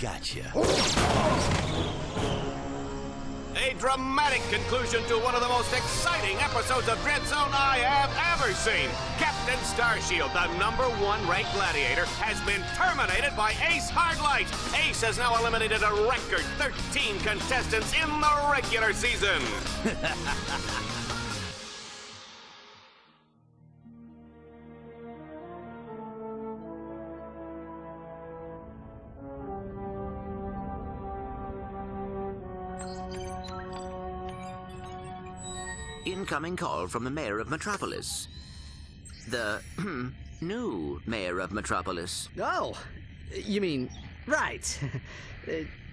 Gotcha. A dramatic conclusion to one of the most exciting episodes of Dread Zone I have ever seen. Captain Starshield, the #1 ranked gladiator, has been terminated by Ace Hardlight. Ace has now eliminated a record 13 contestants in the regular season. Incoming call from the mayor of Metropolis. The new mayor of Metropolis. Oh, you mean, right.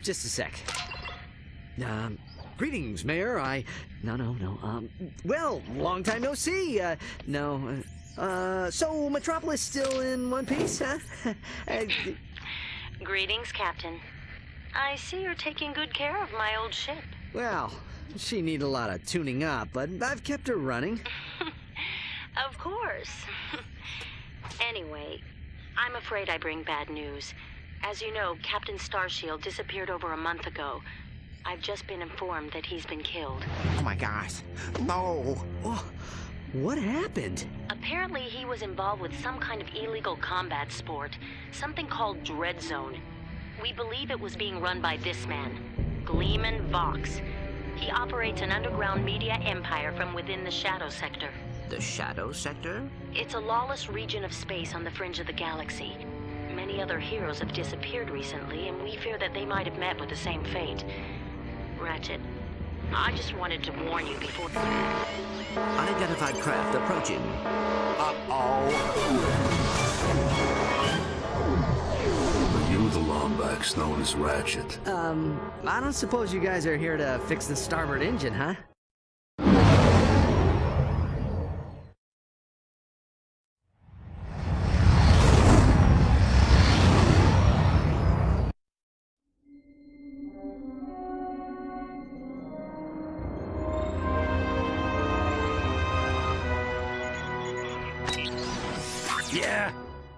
Just a sec. Greetings, Mayor. No. Well, long time no see. No. So Metropolis still in one piece, huh? Greetings, Captain. I see you're taking good care of my old ship. Well, she need a lot of tuning up, but I've kept her running. Of course. Anyway, I'm afraid I bring bad news. As you know, Captain Starshield disappeared over a month ago. I've just been informed that he's been killed. Oh my gosh. No. Oh, what happened? Apparently he was involved with some kind of illegal combat sport, something called Dread Zone. We believe it was being run by this man, Gleeman Vox. He operates an underground media empire from within the Shadow Sector. The Shadow Sector? It's a lawless region of space on the fringe of the galaxy. Many other heroes have disappeared recently, and we fear that they might have met with the same fate. Ratchet, I just wanted to warn you before... Unidentified craft approaching. Are you the Lombax known as Ratchet? I don't suppose you guys are here to fix the starboard engine, huh? Yeah?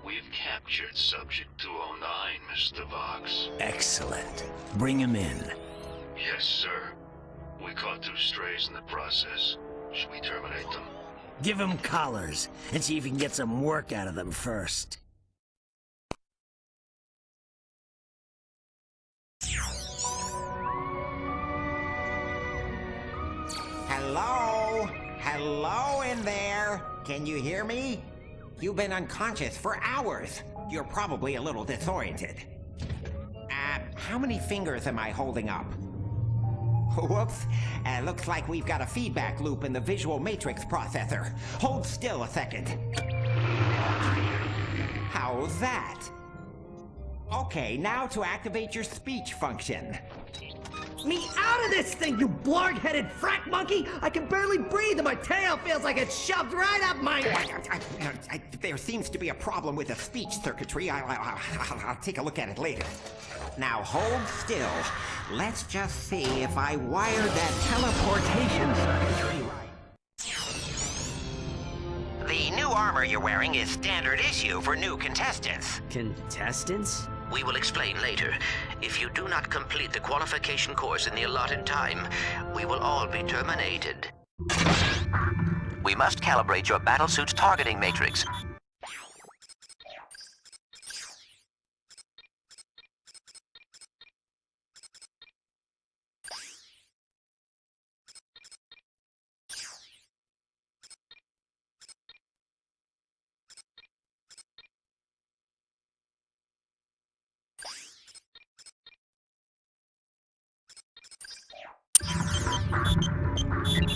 We've captured Subject 209, Mr. Vox. Excellent. Bring him in. Yes, sir. We caught 2 strays in the process. Should we terminate them? Give him collars and see if you can get some work out of them first. Hello? Hello in there? Can you hear me? You've been unconscious for hours. You're probably a little disoriented. How many fingers am I holding up? Whoops. Looks like we've got a feedback loop in the visual matrix processor. Hold still a second. How's that? Okay, now to activate your speech function. Me out of this thing, you blarg-headed frack monkey! I can barely breathe and my tail feels like it's shoved right up my... There seems to be a problem with the speech circuitry. I'll take a look at it later. Now hold still. Let's just see if I wired that teleportation circuitry right. The new armor you're wearing is standard issue for new contestants. Contestants? We will explain later. If you do not complete the qualification course in the allotted time, we will all be terminated. We must calibrate your battlesuit's targeting matrix.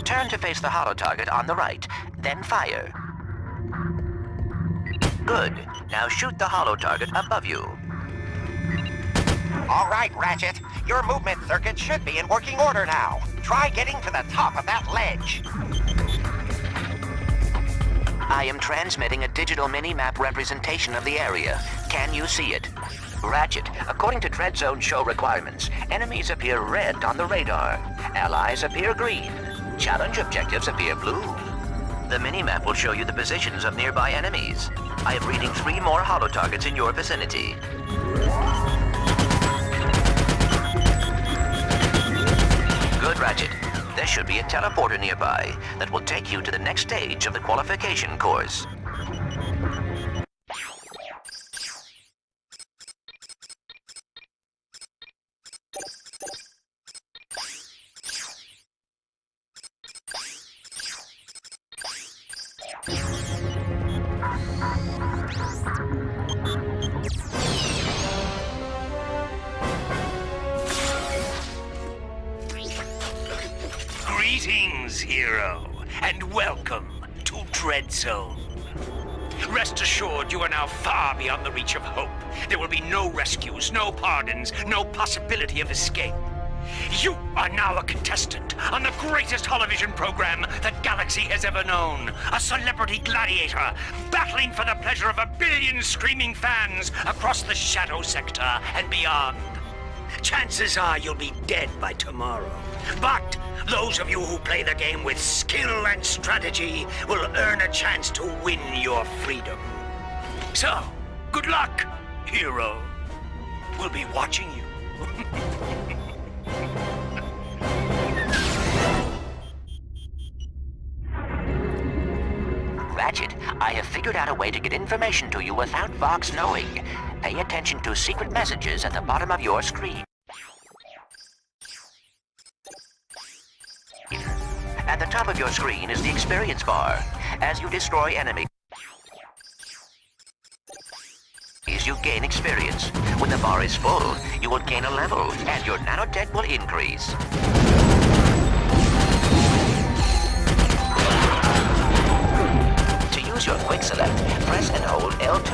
Turn to face the holo target on the right, then fire. Good. Now shoot the holo target above you. All right, Ratchet. Your movement circuit should be in working order now. Try getting to the top of that ledge. I am transmitting a digital mini-map representation of the area. Can you see it? Ratchet, according to Dread Zone show requirements, enemies appear red on the radar. Allies appear green. Challenge objectives appear blue. The mini-map will show you the positions of nearby enemies. I am reading 3 more holo targets in your vicinity. Good, Ratchet. There should be a teleporter nearby that will take you to the next stage of the qualification course. Greetings, hero, and welcome to Dread Zone. Rest assured, you are now far beyond the reach of hope. There will be no rescues, no pardons, no possibility of escape. You are now a contestant on the greatest television program the galaxy has ever known. A celebrity gladiator, battling for the pleasure of 1 billion screaming fans across the Shadow Sector and beyond. Chances are you'll be dead by tomorrow. But those of you who play the game with skill and strategy will earn a chance to win your freedom. So, good luck, hero. We'll be watching you. Ratchet, I have figured out a way to get information to you without Vox knowing. Pay attention to secret messages at the bottom of your screen. At the top of your screen is the experience bar. As you destroy enemies, you gain experience. When the bar is full, you will gain a level, and your nanotech will increase. To use your quick select, press and hold L2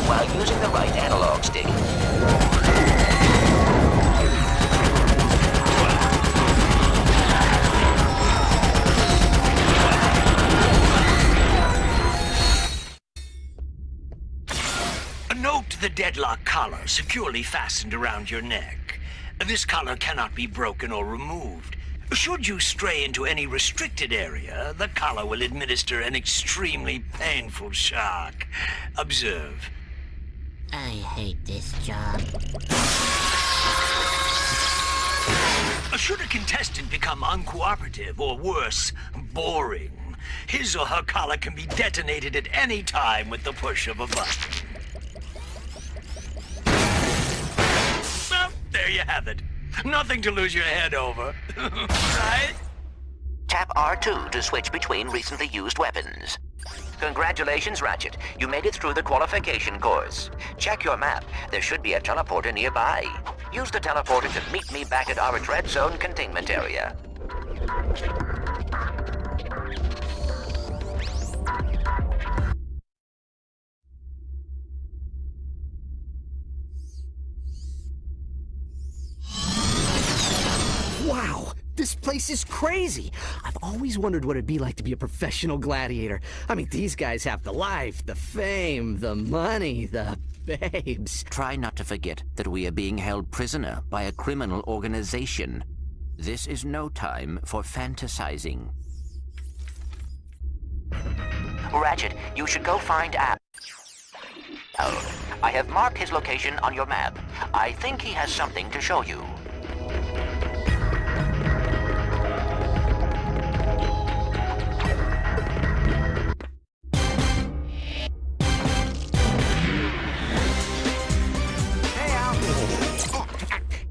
while using the right analog stick. Note the deadlock collar securely fastened around your neck. This collar cannot be broken or removed. Should you stray into any restricted area, the collar will administer an extremely painful shock. Observe. I hate this job. Should a contestant become uncooperative or worse, boring, his or her collar can be detonated at any time with the push of a button. There you have it. Nothing to lose your head over. Right? Tap R2 to switch between recently used weapons. Congratulations, Ratchet. You made it through the qualification course. Check your map. There should be a teleporter nearby. Use the teleporter to meet me back at our Dread Zone containment area. Wow, this place is crazy. I've always wondered what it'd be like to be a professional gladiator. I mean, these guys have the life, the fame, the money, the babes. Try not to forget that we are being held prisoner by a criminal organization. This is no time for fantasizing. Ratchet, you should go find App. Oh, I have marked his location on your map. I think he has something to show you.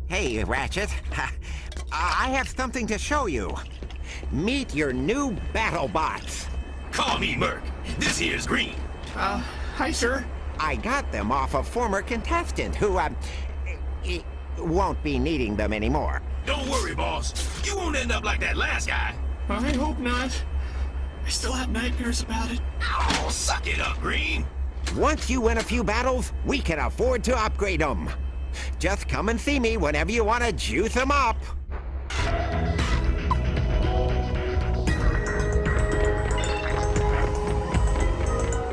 Hey, Ratchet. I have something to show you. Meet your new battle bots. Call me Merc. This here's Green. Hi, sir. I got them off a former contestant who, won't be needing them anymore. Don't worry, boss. You won't end up like that last guy. I hope not. I still have nightmares about it. Oh, suck it up, Green. Once you win a few battles, we can afford to upgrade them. Just come and see me whenever you want to juice them up.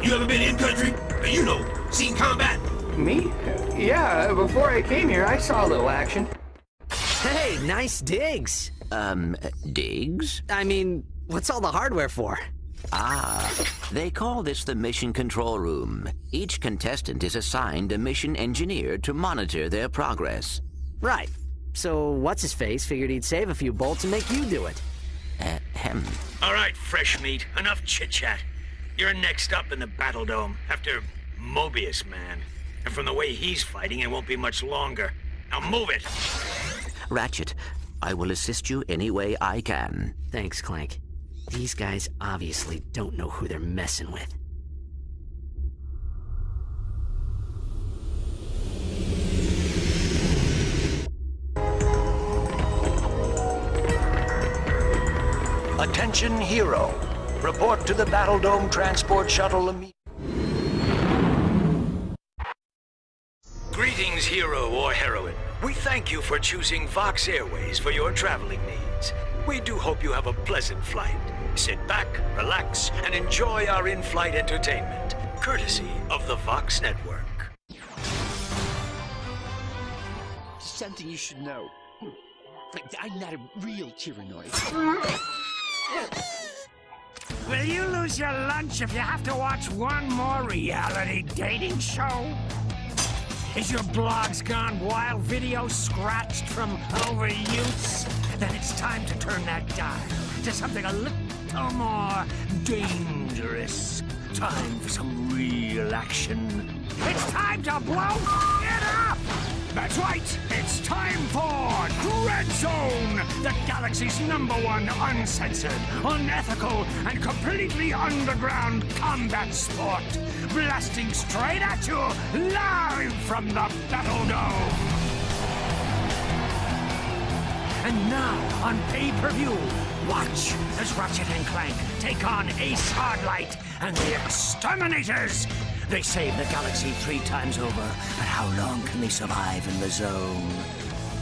You ever been in country? You know, seen combat? Me? Yeah, before I came here, I saw a little action. Hey, nice digs. Digs? I mean, what's all the hardware for? Ah, they call this the mission control room. Each contestant is assigned a mission engineer to monitor their progress. Right. So what's-his-face figured he'd save a few bolts and make you do it. All right, fresh meat. Enough chit-chat. You're next up in the Battle Dome, after Mobius Man. And from the way he's fighting, it won't be much longer. Now move it! Ratchet, I will assist you any way I can. Thanks, Clank. These guys obviously don't know who they're messing with. Attention, Hero. Report to the Battle Dome Transport Shuttle immediately. Greetings, hero or heroine. We thank you for choosing Vox Airways for your traveling needs. We do hope you have a pleasant flight. Sit back, relax, and enjoy our in-flight entertainment, courtesy of the Vox Network. Something you should know. I'm not a real Tyrannoid. Will you lose your lunch if you have to watch one more reality dating show? Is your blogs gone wild, video scratched from overuse? Then it's time to turn that dial to something a little more dangerous. Time for some real action. It's time to blow it up! That's right, it's time for Dread Zone, the galaxy's #1 uncensored, unethical, and completely underground combat sport. Blasting straight at you, live from the Battle Dome. And now, on pay-per-view, watch as Ratchet and Clank take on Ace Hardlight and the Exterminators. They save the galaxy 3 times over, but how long can they survive in the zone?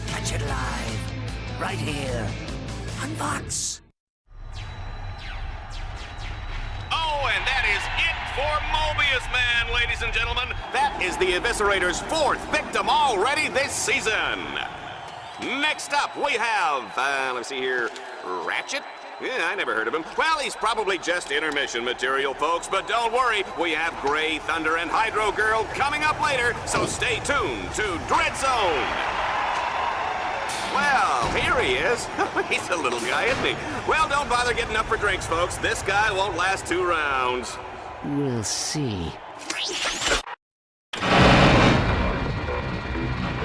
Catch it live, right here, on Vox. Oh, and that is it for Mobius Man, ladies and gentlemen. That is the Eviscerator's 4th victim already this season. Next up, we have, let's see here, Ratchet? Yeah, I never heard of him. Well, he's probably just intermission material, folks, but don't worry, we have Grey Thunder and Hydro Girl coming up later, so stay tuned to Dread Zone. Well, here he is. He's a little guy, isn't he? Well, don't bother getting up for drinks, folks. This guy won't last 2 rounds. We'll see.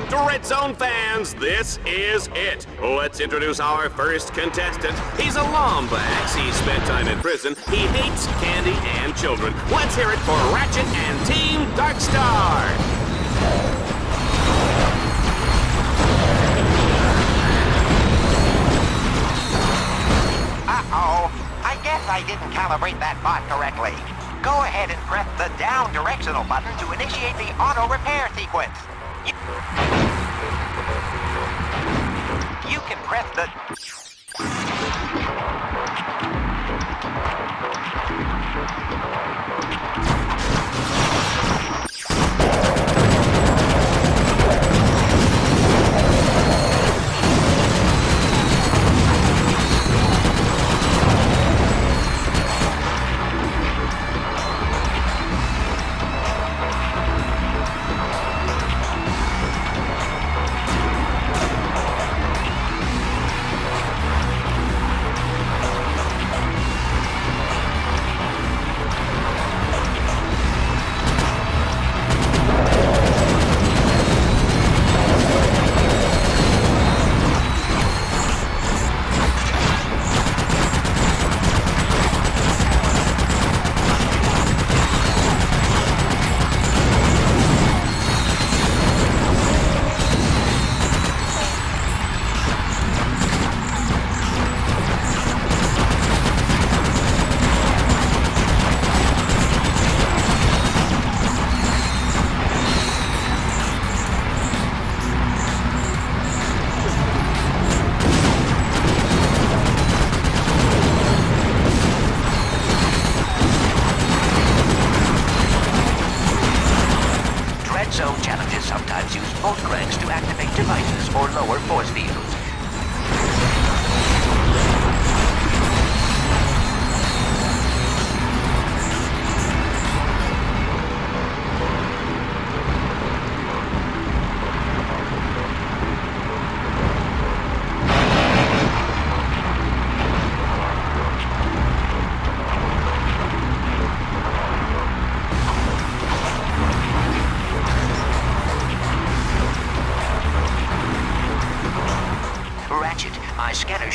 Dread Zone fans, this is it. Let's introduce our first contestant. He's a Lombax. He spent time in prison. He hates candy and children. Let's hear it for Ratchet and Team Darkstar. Uh-oh. I guess I didn't calibrate that bot correctly. Go ahead and press the down directional button to initiate the auto repair sequence. You can press the... Zone challenges sometimes use both cranks to activate devices or lower force fields.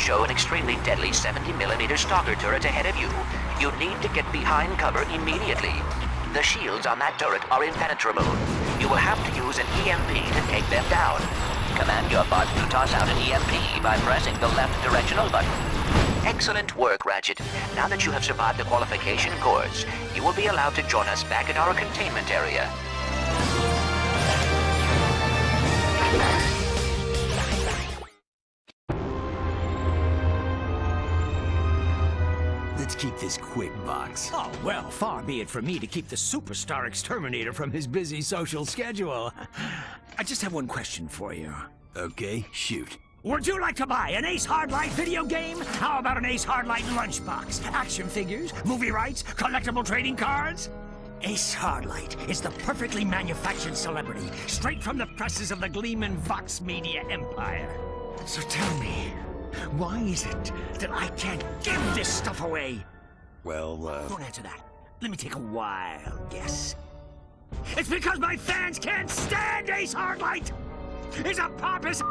show an extremely deadly 70mm stalker turret ahead of you. You need to get behind cover immediately. The shields on that turret are impenetrable. You will have to use an EMP to take them down. Command your bot to toss out an EMP by pressing the left directional button. Excellent work, Ratchet. Now that you have survived the qualification course, you will be allowed to join us back at our containment area. Let's keep this quick, Box. Oh, well, far be it from me to keep the superstar exterminator from his busy social schedule. I just have one question for you. Okay, shoot. Would you like to buy an Ace Hardlight video game? How about an Ace Hardlight lunchbox? Action figures, movie rights, collectible trading cards? Ace Hardlight is the perfectly manufactured celebrity, straight from the presses of the Gleeman Vox Media empire. So tell me, why is it that I can't give this stuff away? Well, Don't answer that. Let me take a wild guess. It's because my fans can't stand Ace Hardlight! He's a pompous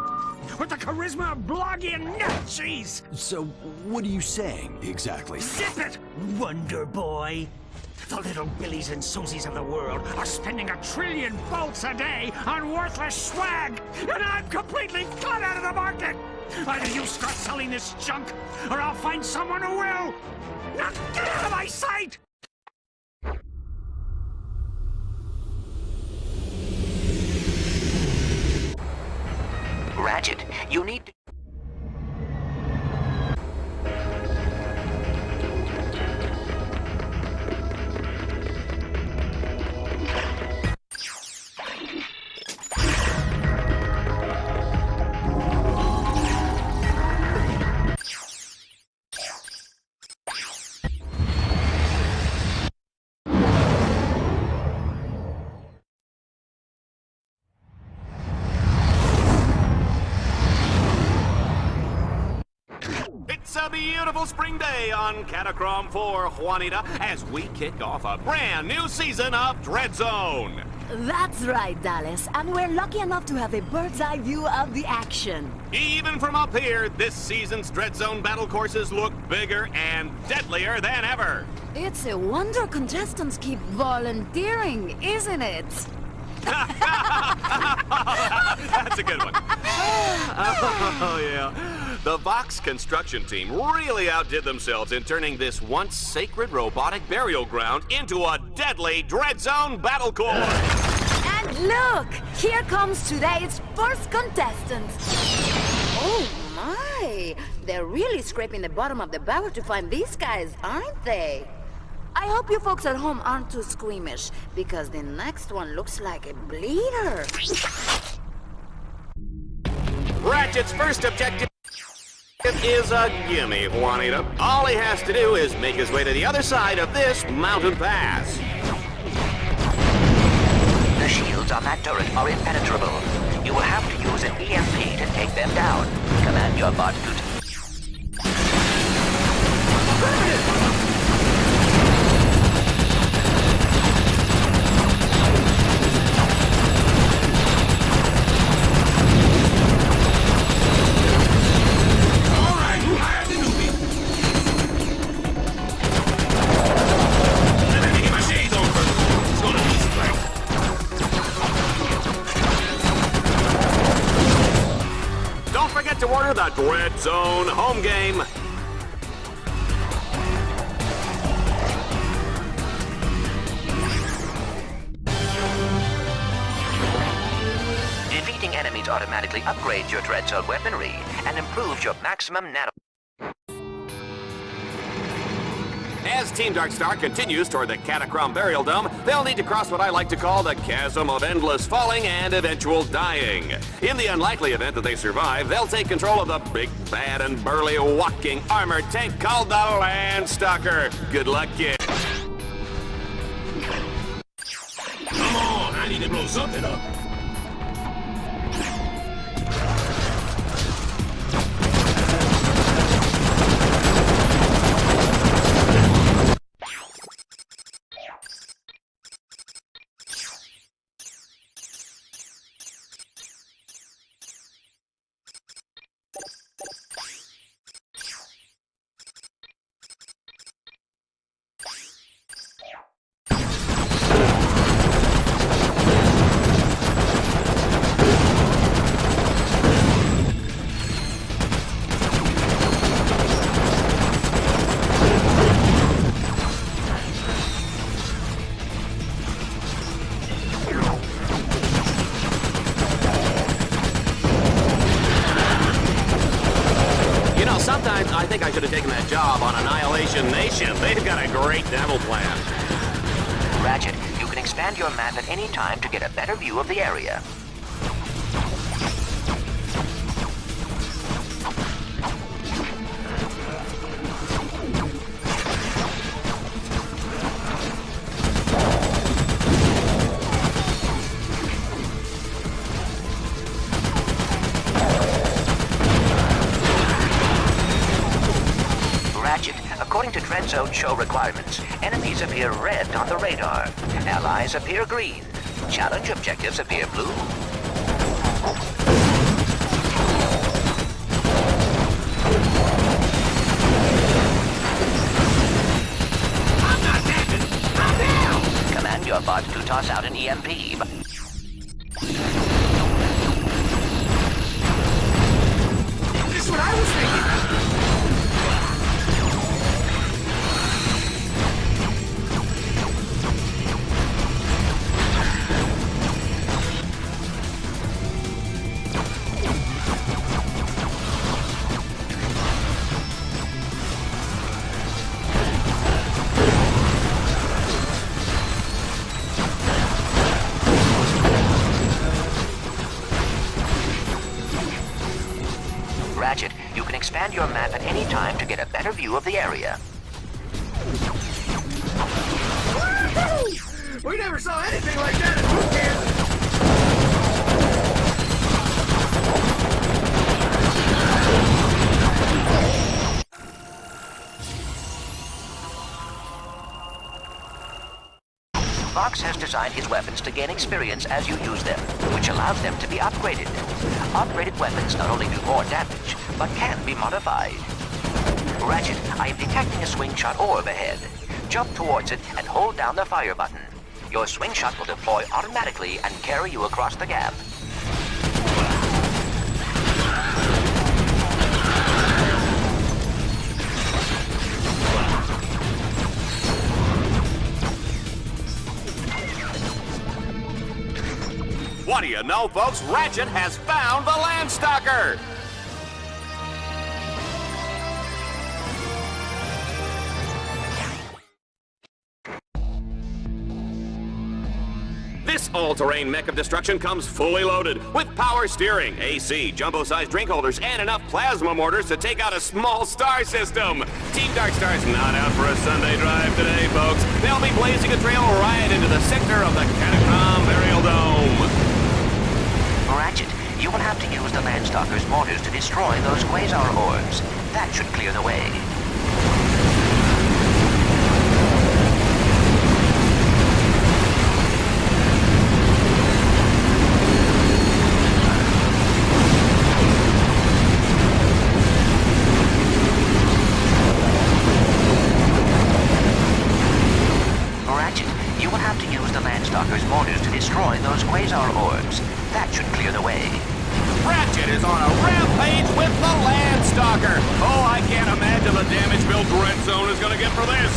with the charisma of blogging nut cheese! so what are you saying, exactly? Zip it, Wonder Boy! The little Billies and Susies of the world are spending $1 trillion volts a day on worthless swag, and I'm completely cut out of the market! Either you start selling this junk, or I'll find someone who will! Now get out of my sight! Ratchet, you need to... It's a beautiful spring day on Catacrom 4, Juanita, as we kick off a brand new season of Dread Zone. That's right, Dallas. And we're lucky enough to have a bird's eye view of the action. Even from up here, this season's Dread Zone battle courses look bigger and deadlier than ever. It's a wonder contestants keep volunteering, isn't it? That's a good one. Oh, yeah. The Vox construction team really outdid themselves in turning this once sacred robotic burial ground into a deadly Dread Zone battle course. And look, here comes today's first contestant. Oh my, they're really scraping the bottom of the barrel to find these guys, aren't they? I hope you folks at home aren't too squeamish, because the next one looks like a bleeder. Ratchet's first objective is a gimme, Juanita. All he has to do is make his way to the other side of this mountain pass. The shields on that turret are impenetrable. You will have to use an EMP to take them down. Command your bot to... To order the Dread Zone home game. Defeating enemies automatically upgrades your Dread Zone weaponry and improves your maximum nano... As Team Darkstar continues toward the Catacrom Burial Dome, they'll need to cross what I like to call the chasm of endless falling and eventual dying. In the unlikely event that they survive, they'll take control of the big, bad, and burly walking armored tank called the Landstalker. Good luck, kid. Come on, I need to blow something up. think I should have taken that job on Annihilation Nation. They've got a great demo plan. Ratchet, you can expand your map at any time to get a better view of the area. According to Dread Zone show requirements, enemies appear red on the radar. Allies appear green. Challenge objectives appear blue. I'm not dead! I'm down! Command your bot to toss out an EMP. This is what I was thinking! Ratchet, you can expand your map at any time to get a better view of the area. We never saw anything like that at boot camp! Vox has designed his weapons to gain experience as you use them, which allows them to be upgraded. Upgraded weapons not only do more damage, but can be modified. Ratchet, I am detecting a swing shot orb ahead. Jump towards it and hold down the fire button. Your swing shot will deploy automatically and carry you across the gap. What do you know, folks? Ratchet has found the Landstalker! This all-terrain mech of destruction comes fully loaded with power steering, AC, jumbo-sized drink holders, and enough plasma mortars to take out a small star system. Team Darkstar's not out for a Sunday drive today, folks. They'll be blazing a trail right into the center of the Catacomb Burial Dome. Ratchet, you will have to use the Landstalker's mortars to destroy those quasar orbs. That should clear the way. Ratchet, you will have to use the Landstalker's mortars to destroy those quasar orbs. That should clear the way. Ratchet is on a rampage with the Landstalker! Oh, I can't imagine the damage Bill Dread Zone is gonna get for this!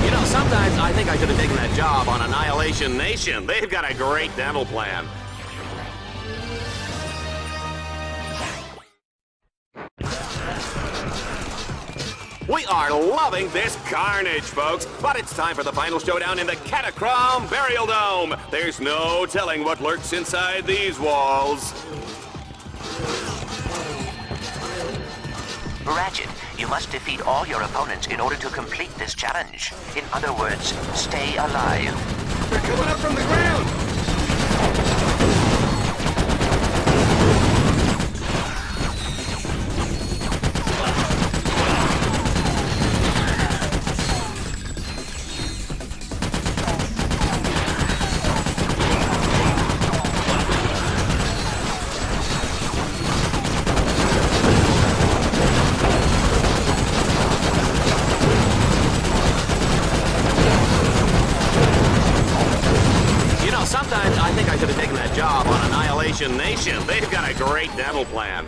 You know, sometimes I think I should have taken that job on Annihilation Nation. They've got a great demo plan. We are loving this carnage, folks, but it's time for the final showdown in the Catacomb Burial Dome. There's no telling what lurks inside these walls. Ratchet, you must defeat all your opponents in order to complete this challenge. In other words, stay alive. They're coming up from the ground! Sometimes I think I should have taken that job on Annihilation Nation. They've got a great demo plan.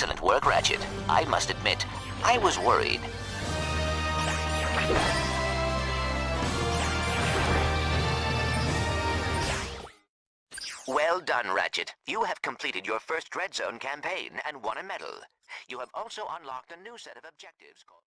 Excellent work, Ratchet. I must admit, I was worried. Well done, Ratchet. You have completed your first Dread Zone campaign and won a medal. You have also unlocked a new set of objectives called...